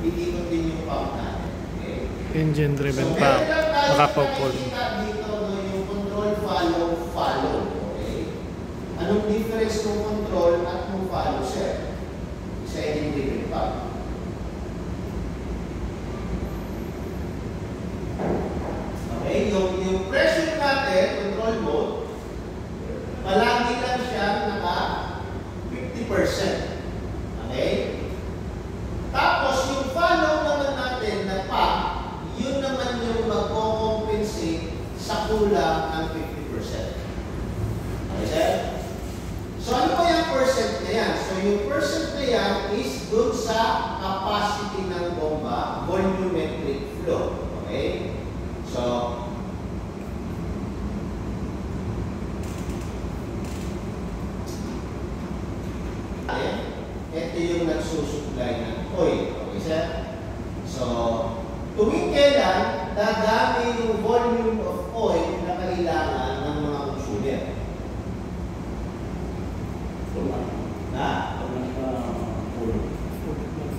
iikot din yung pump natin. Okay? Engine driven So, pump. meron lang tayo Makapopol. nakikita dito no, yung control, follow. Okay? Anong difference ng control at ng follow, sir? Sa engine driven pump. Okay? Yung pressure natin, control mode, palagi lang siya naka 50%. Okay? Tapos, yung follow naman natin na pump, yun naman yung magko-compensate sa kulang ng 50%. Okay, sir? So, ano ba yung percent na yan? So, yung percent na yan is dun sa capacity ng bomba, volumetric flow. Okay? So, ito yung nagsusupply ng oil. Okay, sir? So, tuwing kailan, dadami yung volume of oil na kailangan ng mga consumer.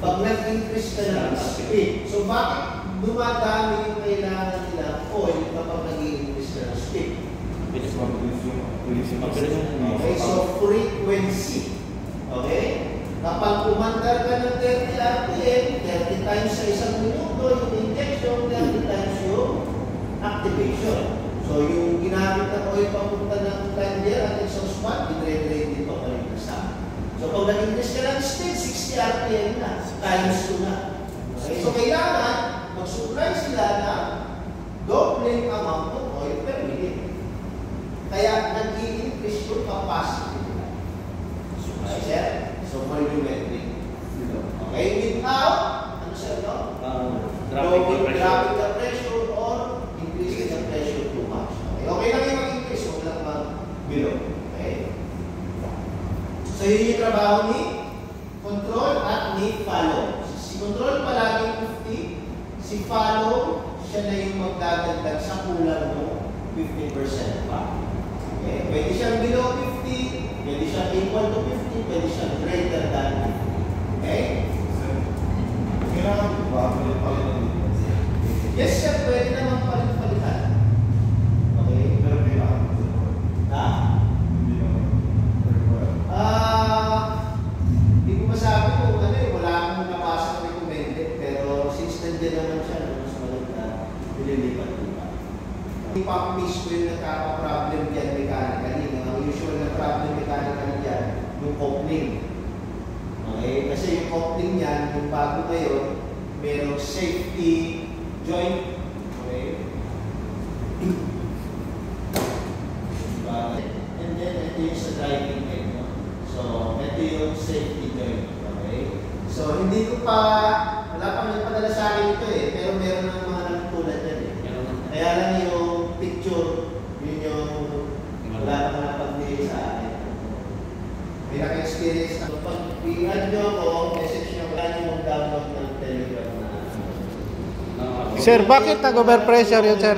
Pag nag-increase ka ng speed. So, bakit dumadami yung kailangan nila oil kapag nag-increase ka ng speed? Okay, so frequency. Okay? Kapag umandar ka ng 30 RPM, 30 times sa isang minuto, yung injection, 30 times yung activation. So, yung ginamit ng oil papunta ng plunger at exhaust fan, i-drain dito pa rin kasama. So, pag nag-increase ka ng speed, 60 RPM na, times 2 na. Okay? So, kailangan mag-supply sila ng doubling amount of oil per minute. Kaya, nag-i-increase yung capacity nila. Okay, sir? So, volumetric. Okay, without, ano sir, no? Dropping the pressure or increasing the pressure too much. Okay, okay lang yung mag-increase, huwag lang mag-below. Okay? So, yun yung trabaho ni control at ni follow. Si control palagi 50, si follow, siya na yung magdadagdag sa kulang mo 50% pa. Okay, pwede siyang below 50, pwede siyang equal to 50, pwede siyang greater than 50. Okay? Kailangan ko ba? Yes, sir. Pwede naman palit-palitan. Okay? Pero kailangan ko. Ha? Hindi naman. Hindi ko masabi kung ano eh. Wala akong nabasa na recommended. Pero since nandiyan naman siya, mas maganda, nililipat ko pa. Hindi pa mismo yung nagkaka-problem dyan mechanically. Ang usual na problem mechanically dyan, yung coupling. Okay? Kasi yung coupling yan, yung bago ngayon, merong safety joint. Okay? And then, ito yung sa driving head. No? So, ito yung safety joint. Okay? So, hindi ko pa, wala pang nagpadala sa akin ito eh. Pero meron ng mga nagtulad yan eh. Kaya lang yung picture, yun yung wala pang napagbili sa akin. May naka-experience na. Pag i-add nyo ako, message nyo, wala nyo mag-download ng Telegram na. Sir, bakit nag-overpressure yun, sir?